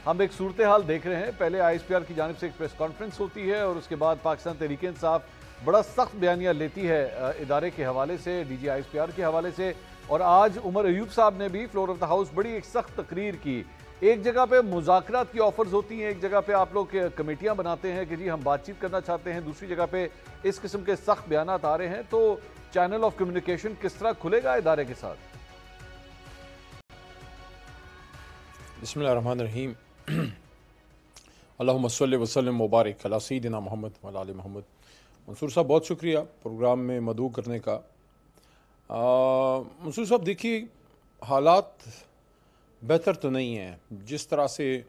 ہم ایک صورتحال دیکھ رہے ہیں. پہلے آئی ایس پی آر کی جانب سے ایک پریس کانفرنس ہوتی ہے اور اس کے بعد پاکستان تحریک انصاف بڑا سخت بیانیہ لیتی ہے ادارے کے حوالے سے, D G I S P R کے حوالے سے. اور آج عمر ایوب صاحب نے بھی فلور آف دا ہاؤس بڑی ایک سخت تقریر کی. ایک جگہ پہ مذاکرات کی آفرز ہوتی ہیں, ایک جگہ پہ آپ لوگ کمیٹیاں بناتے ہیں کہ جی ہم بات چیت کرنا چاہتے ہیں, دوسری جگہ پہ اس قسم کے سخت بیانات آ رہے ہیں. تو چینل آف کمیونیکیشن کس طرح کھلے گا ادارے کے ساتھ؟ بسم اللہ الرحمن الرحیم. اللہم صلی وسلم مبارک علی سیدنا محمد وعلی آل محمد. منصور صاحب بہت شکریہ پروگرام میں مدعو کرنے کا. منصور صاحب دیکھیے, حالات بہتر تو نہیں ہیں. جس طرح سے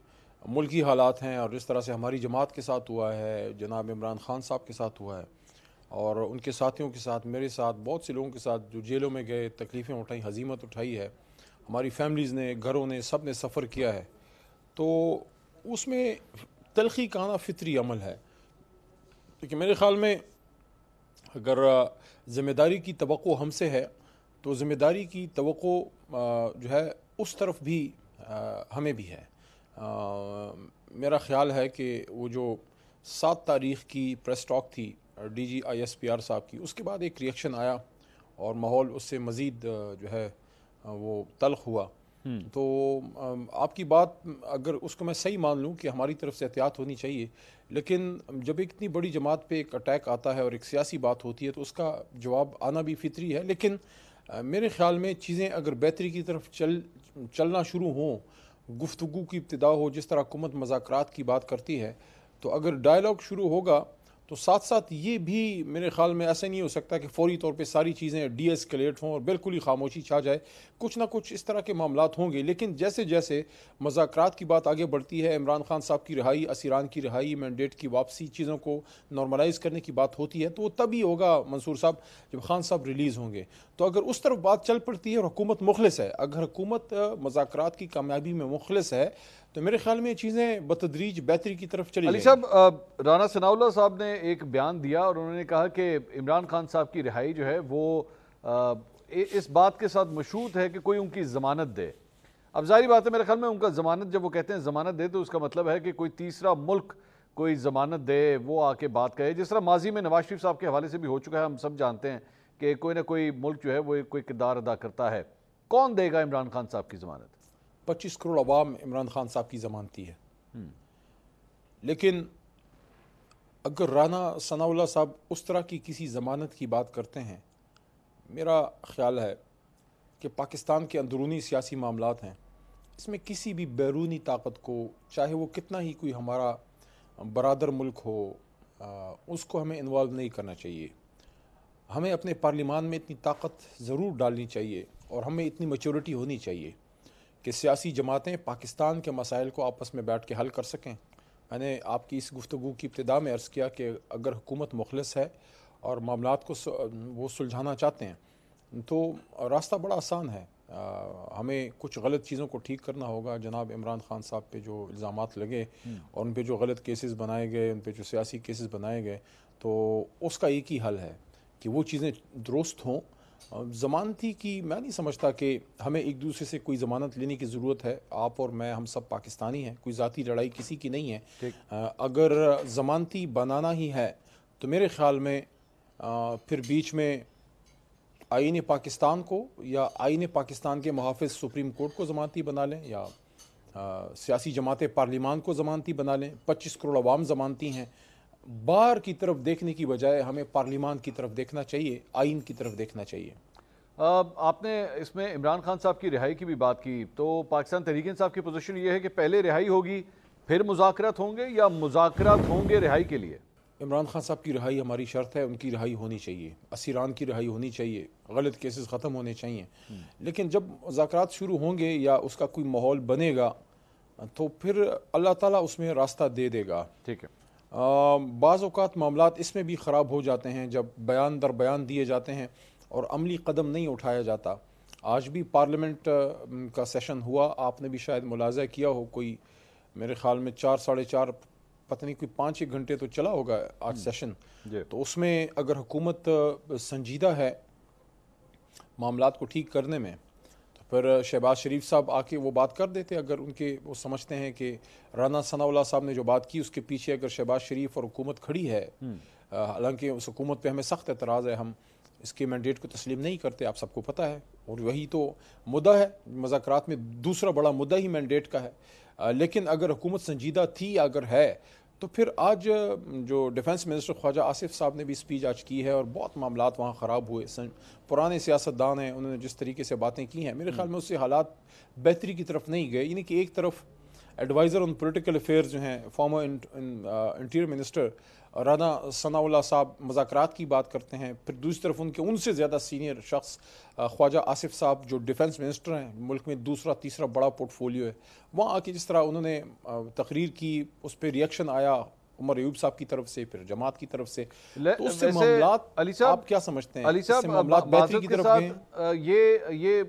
ملکی حالات ہیں اور جس طرح سے ہماری جماعت کے ساتھ ہوا ہے, جناب عمران خان صاحب کے ساتھ ہوا ہے, اور ان کے ساتھیوں کے ساتھ, میرے ساتھ, بہت سے لوگوں کے ساتھ جو جیلوں میں گئے, تکلیفیں اٹھائیں, ہزیمت اٹھائی ہے, ہماری فیملیز نے, گھروں نے, سب نے سفر کیا ہے, تو اس میں تلخی کا آنا فطری عمل ہے. کیونکہ میرے خیال میں اگر ذمہ داری کی توقع ہم سے ہے تو ذمہ داری کی توقع جو ہے اس طرف بھی ہمیں بھی ہے. میرا خیال ہے کہ وہ جو 7 تاریخ کی پریس ٹاک تھی D G I S P R صاحب کی, اس کے بعد ایک ریئیکشن آیا اور ماحول اس سے مزید جو ہے وہ تلخ ہوا. تو آپ کی بات اگر اس کو میں صحیح مان لوں کہ ہماری طرف سے احتیاط ہونی چاہیے, لیکن جب ایک اتنی بڑی جماعت پہ ایک اٹیک آتا ہے اور ایک سیاسی بات ہوتی ہے تو اس کا جواب آنا بھی فطری ہے. لیکن میرے خیال میں چیزیں اگر بہتری کی طرف چلنا شروع ہوں, گفتگو کی ابتدا ہو, جس طرح حکومت مذاکرات کی بات کرتی ہے, تو اگر ڈائلاگ شروع ہوگا تو ساتھ ساتھ یہ بھی میرے خیال میں ایسا نہیں ہو سکتا کہ فوری طور پہ ساری چیزیں ڈی ایسکیلیٹ ہوں اور بالکل ہی خاموشی چھا جائے. کچھ نہ کچھ اس طرح کے معاملات ہوں گے. لیکن جیسے جیسے مذاکرات کی بات آگے بڑھتی ہے, عمران خان صاحب کی رہائی, اسیران کی رہائی, مینڈیٹ کی واپسی, چیزوں کو نارملائز کرنے کی بات ہوتی ہے, تو وہ تبھی ہوگا منصور صاحب جب خان صاحب ریلیز ہوں گے. تو اگر اس طرف بات چل پڑتی ہے اور حکومت مخلص ہے, اگر حکومت مذاکرات کی کامیابی میں مخلص ہے, تو میرے خیال میں یہ چیزیں بتدریج بہتری کی طرف چلی علی جائیں گی. صاحب, رانا ثناء اللہ صاحب نے ایک بیان دیا اور انہوں نے کہا کہ عمران خان صاحب کی رہائی جو ہے وہ اس بات کے ساتھ مشروط ہے کہ کوئی ان کی ضمانت دے. اب ظاہری بات ہے, میرے خیال میں ان کا ضمانت, جب وہ کہتے ہیں ضمانت دے, تو اس کا مطلب ہے کہ کوئی تیسرا ملک کوئی ضمانت دے, وہ آ کے بات کہے, جس طرح ماضی میں نواز شریف صاحب کے حوالے سے بھی ہو چکا ہے. ہم سب جانتے ہیں کہ کوئی نہ کوئی ملک جو ہے وہ کوئی کردار ادا کرتا ہے. کون دے گا عمران خان صاحب کی ضمانت؟ 25 کروڑ عوام عمران خان صاحب کی ضمانتی ہے. لیکن اگر رانا ثناء اللہ صاحب اس طرح کی کسی ضمانت کی بات کرتے ہیں, میرا خیال ہے کہ پاکستان کے اندرونی سیاسی معاملات ہیں, اس میں کسی بھی بیرونی طاقت کو, چاہے وہ کتنا ہی کوئی ہمارا برادر ملک ہو, اس کو ہمیں انوالو نہیں کرنا چاہیے. ہمیں اپنے پارلیمان میں اتنی طاقت ضرور ڈالنی چاہیے اور ہمیں اتنی میچورٹی ہونی چاہیے کہ سیاسی جماعتیں پاکستان کے مسائل کو آپس میں بیٹھ کے حل کر سکیں. میں نے آپ کی اس گفتگو کی ابتدا میں عرض کیا کہ اگر حکومت مخلص ہے اور معاملات کو وہ سلجھانا چاہتے ہیں تو راستہ بڑا آسان ہے. ہمیں کچھ غلط چیزوں کو ٹھیک کرنا ہوگا. جناب عمران خان صاحب پہ جو الزامات لگے اور ان پہ جو غلط کیسز بنائے گئے, ان پہ جو سیاسی کیسز بنائے گئے, تو اس کا ایک ہی حل ہے کہ وہ چیزیں درست ہوں. ضمانتی کی میں نہیں سمجھتا کہ ہمیں ایک دوسرے سے کوئی ضمانت لینے کی ضرورت ہے. آپ اور میں, ہم سب پاکستانی ہیں, کوئی ذاتی لڑائی کسی کی نہیں ہے. اگر ضمانتی بنانا ہی ہے تو میرے خیال میں پھر بیچ میں آئین پاکستان کو یا آئین پاکستان کے محافظ سپریم کورٹ کو ضمانتی بنا لیں, یا سیاسی جماعتیں پارلیمان کو ضمانتی بنا لیں. 25 کروڑ عوام ضمانتی ہیں. باہر کی طرف دیکھنے کی بجائے ہمیں پارلیمان کی طرف دیکھنا چاہیے, آئین کی طرف دیکھنا چاہیے. آپ نے اس میں عمران خان صاحب کی رہائی کی بھی بات کی, تو پاکستان تحریک انصاف کی پوزیشن یہ ہے کہ پہلے رہائی ہوگی پھر مذاکرات ہوں گے, یا مذاکرات ہوں گے رہائی کے لیے؟ عمران خان صاحب کی رہائی ہماری شرط ہے, ان کی رہائی ہونی چاہیے, اسیران کی رہائی ہونی چاہیے, غلط کیسز ختم ہونے چاہیے. لیکن جب مذاکرات شروع ہوں گے یا اس کا کوئی ماحول بنے گا تو پھر اللہ تعالیٰ اس میں راستہ دے دے گا. ٹھیک ہے. بعض اوقات معاملات اس میں بھی خراب ہو جاتے ہیں جب بیان در بیان دیے جاتے ہیں اور عملی قدم نہیں اٹھایا جاتا. آج بھی پارلیمنٹ کا سیشن ہوا, آپ نے بھی شاید ملاحظہ کیا ہو, کوئی میرے خیال میں 4 ساڑھے 4 پتہ نہیں کوئی 5-1 گھنٹے تو چلا ہوگا آج سیشن. تو اس میں اگر حکومت سنجیدہ ہے معاملات کو ٹھیک کرنے میں, تو پھر شہباز شریف صاحب آ کے وہ بات کر دیتے اگر ان کے وہ سمجھتے ہیں کہ رانا ثناءاللہ صاحب نے جو بات کی اس کے پیچھے اگر شہباز شریف اور حکومت کھڑی ہے، حالانکہ اس حکومت پہ ہمیں سخت اعتراض ہے، ہم اس کے مینڈیٹ کو تسلیم نہیں کرتے، آپ سب کو پتہ ہے، اور وہی تو مدعا ہے مذاکرات میں، دوسرا بڑا مدعا ہی مینڈیٹ کا ہے۔ لیکن اگر حکومت سنجیدہ تھی اگر ہے تو پھر آج جو ڈیفنس منسٹر خواجہ آصف صاحب نے بھی اسپیچ آج کی ہے اور بہت معاملات وہاں خراب ہوئے، پرانے سیاستدان ہیں، انہوں نے جس طریقے سے باتیں کی ہیں میرے خیال میں اس سے حالات بہتری کی طرف نہیں گئے، یعنی کہ ایک طرف ایڈوائزر آن پولیٹیکل افیئرز جو ہیں former interior minister Rana Sanaullah صاحب مذاکرات کی بات کرتے ہیں، پھر دوسری طرف ان سے زیادہ سینئر شخص خواجہ آصف صاحب جو ڈیفنس منسٹر ہیں، ملک میں دوسرا تیسرا بڑا پورٹ فولیو ہے، وہاں آ کے جس طرح انہوں نے تقریر کی اس پہ ریئیکشن آیا عمر ایوب صاحب کی طرف سے، پھر جماعت کی طرف سے، تو اس سے معاملات آپ کیا سمجھتے ہیں؟ علی صاحب معاملات بہتری کی طرف گئے؟ یہ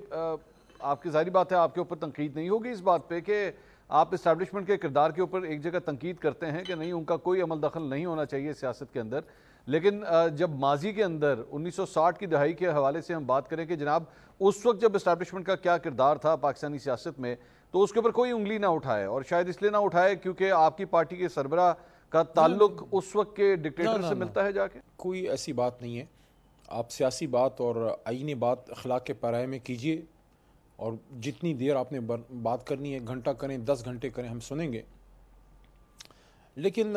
آپ کی ظاہری بات ہے، آپ کے اوپر تنقید نہیں ہوگی اس بات پہ کہ آپ اسٹیبلشمنٹ کے کردار کے اوپر ایک جگہ تنقید کرتے ہیں کہ نہیں ان کا کوئی عمل دخل نہیں ہونا چاہیے سیاست کے اندر، لیکن جب ماضی کے اندر 1960 کی دہائی کے حوالے سے ہم بات کریں کہ جناب اس وقت جب اسٹیبلشمنٹ کا کیا کردار تھا پاکستانی سیاست میں، تو اس کے اوپر کوئی انگلی نہ اٹھائے، اور شاید اس لیے نہ اٹھائے کیونکہ آپ کی پارٹی کے سربراہ کا تعلق اس وقت کے ڈکٹیٹر سے ملتا ہے جا کے؟ کوئی ایسی بات نہیں ہے، آپ سیاسی بات اور آئینی بات اخلاق کے پیرائے میں کیجئے، اور جتنی دیر آپ نے بات کرنی ہے، گھنٹہ کریں 10 گھنٹے کریں، ہم سنیں گے، لیکن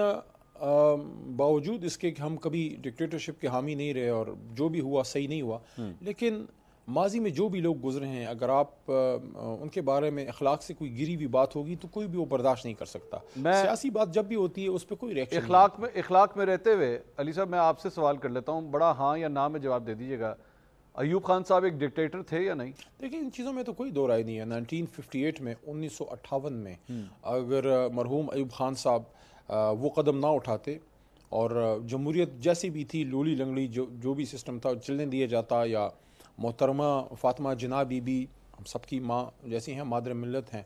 باوجود اس کے کہ ہم کبھی ڈکٹیٹرشپ کے حامی نہیں رہے اور جو بھی ہوا صحیح نہیں ہوا، لیکن ماضی میں جو بھی لوگ گزرے ہیں اگر آپ ان کے بارے میں اخلاق سے کوئی گری ہوئی بات ہوگی تو کوئی بھی وہ برداشت نہیں کر سکتا۔ سیاسی بات جب بھی ہوتی ہے اس پہ کوئی ریئیکشن اخلاق میں رہتے ہوئے علی صاحب میں آپ سے سوال کر لیتا ہوں، بڑا ہاں یا نہ میں جواب دے دیجیے گا، ایوب خان صاحب ایک ڈکٹیٹر تھے یا نہیں؟ دیکھیں ان چیزوں میں تو کوئی دو رائے نہیں ہے۔ 1958 میں 1958 میں اگر مرحوم ایوب خان صاحب وہ قدم نہ اٹھاتے اور جمہوریت جیسی بھی تھی لولی لنگڑی جو بھی سسٹم تھا چلنے دیا جاتا، یا محترمہ فاطمہ جناح بی بی ہم سب کی ماں جیسی ہیں، مادر ملت ہیں،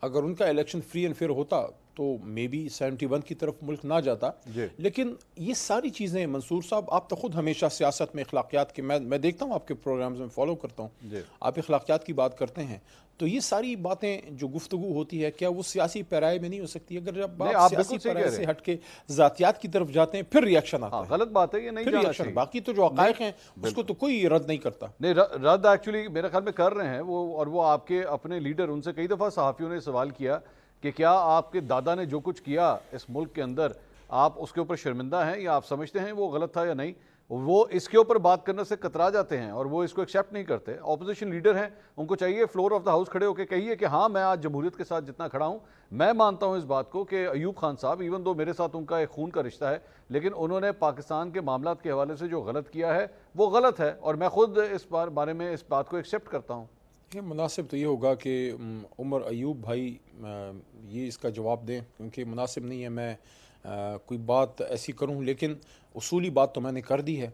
اگر ان کا الیکشن فری اینڈ فیئر ہوتا تو مے بی 71 کی طرف ملک نہ جاتا۔ لیکن یہ ساری چیزیں منصور صاحب، آپ تو خود ہمیشہ سیاست میں اخلاقیات کے، میں دیکھتا ہوں آپ کے پروگرامز میں فالو کرتا ہوں، آپ اخلاقیات کی بات کرتے ہیں، تو یہ ساری باتیں جو گفتگو ہوتی ہے کیا وہ سیاسی پیرائے میں نہیں ہو سکتی؟ اگر جب آپ سیاسی پیرائے سے ہٹ کے ذاتیات کی طرف جاتے ہیں پھر ریاکشن آتا ہے۔ غلط بات ہے، یہ نہیں جانا چاہیے۔ باقی تو جو حقائق ہیں اس کو تو کوئی رد نہیں کرتا۔ نہیں، رد ایکچولی میرے خیال میں کر رہے ہیں وہ، اور وہ آپ کے اپنے لیڈر، ان سے کئی دفعہ صحافیوں نے سوال کیا کہ کیا آپ کے دادا نے جو کچھ کیا اس ملک کے اندر آپ اس کے اوپر شرمندہ ہیں یا آپ سمجھتے ہیں وہ غلط تھا یا نہیں؟ وہ اس کے اوپر بات کرنے سے کترا جاتے ہیں اور وہ اس کو ایکسیپٹ نہیں کرتے۔ اپوزیشن لیڈر ہیں، ان کو چاہیے فلور آف دا ہاؤس کھڑے ہو کے کہیے کہ ہاں میں آج جمہوریت کے ساتھ جتنا کھڑا ہوں، میں مانتا ہوں اس بات کو کہ ایوب خان صاحب ایون دو میرے ساتھ ان کا ایک خون کا رشتہ ہے، لیکن انہوں نے پاکستان کے معاملات کے حوالے سے جو غلط کیا ہے وہ غلط ہے، اور میں خود اس بارے میں اس بات کو ایکسیپٹ کرتا ہوں۔ یہ مناسب تو یہ ہوگا کہ عمر ایوب بھائی یہ اس کا جواب دیں، کیونکہ مناسب نہیں ہے میں کوئی بات ایسی کروں، لیکن اصولی بات تو میں نے کر دی ہے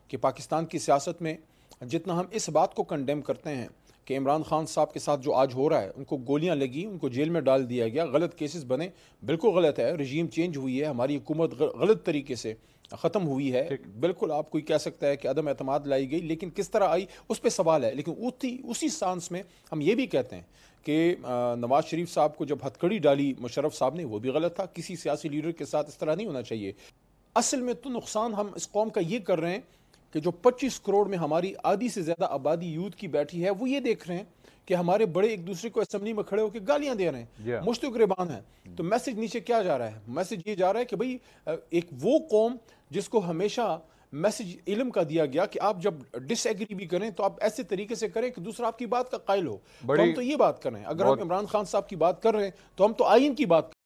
کہ پاکستان کی سیاست میں جتنا ہم اس بات کو کنڈیم کرتے ہیں کہ عمران خان صاحب کے ساتھ جو آج ہو رہا ہے، ان کو گولیاں لگی، ان کو جیل میں ڈال دیا گیا، غلط کیسز بنے، بالکل غلط ہے، رجیم چینج ہوئی ہے، ہماری حکومت غلط طریقے سے ختم ہوئی ہے، بالکل آپ کوئی کہہ سکتا ہے کہ عدم اعتماد لائی گئی، لیکن کس طرح آئی اس پہ سوال ہے۔ لیکن اسی سانس میں ہم یہ بھی کہتے ہیں کہ نواز شریف صاحب کو جب ہتھکڑی ڈالی مشرف صاحب نے، وہ بھی غلط تھا، کسی سیاسی لیڈر کے ساتھ اس طرح نہیں ہونا چاہیے۔ اصل میں تو نقصان ہم اس قوم کا یہ کر رہے ہیں کہ جو 25 کروڑ میں ہماری آدھی سے زیادہ آبادی یوتھ کی بیٹھی ہے، وہ یہ دیکھ رہے ہیں کہ ہمارے بڑے ایک دوسرے کو اسمبلی میں کھڑے ہو کے گالیاں دے رہے ہیں، مشت گریبان ہیں۔ تو میسج نیچے کیا جا رہا ہے؟ میسج یہ جا رہا ہے کہ بھئی ایک وہ قوم جس کو ہمیشہ میسج علم کا دیا گیا کہ آپ جب ڈس ایگری بھی کریں تو آپ ایسے طریقے سے کریں کہ دوسرا آپ کی بات کا قائل ہو، تو ہم تو یہ بات کر رہے ہیں۔ اگر ہم عمران خان صاحب کی بات کر رہے ہیں تو ہم تو آئین کی بات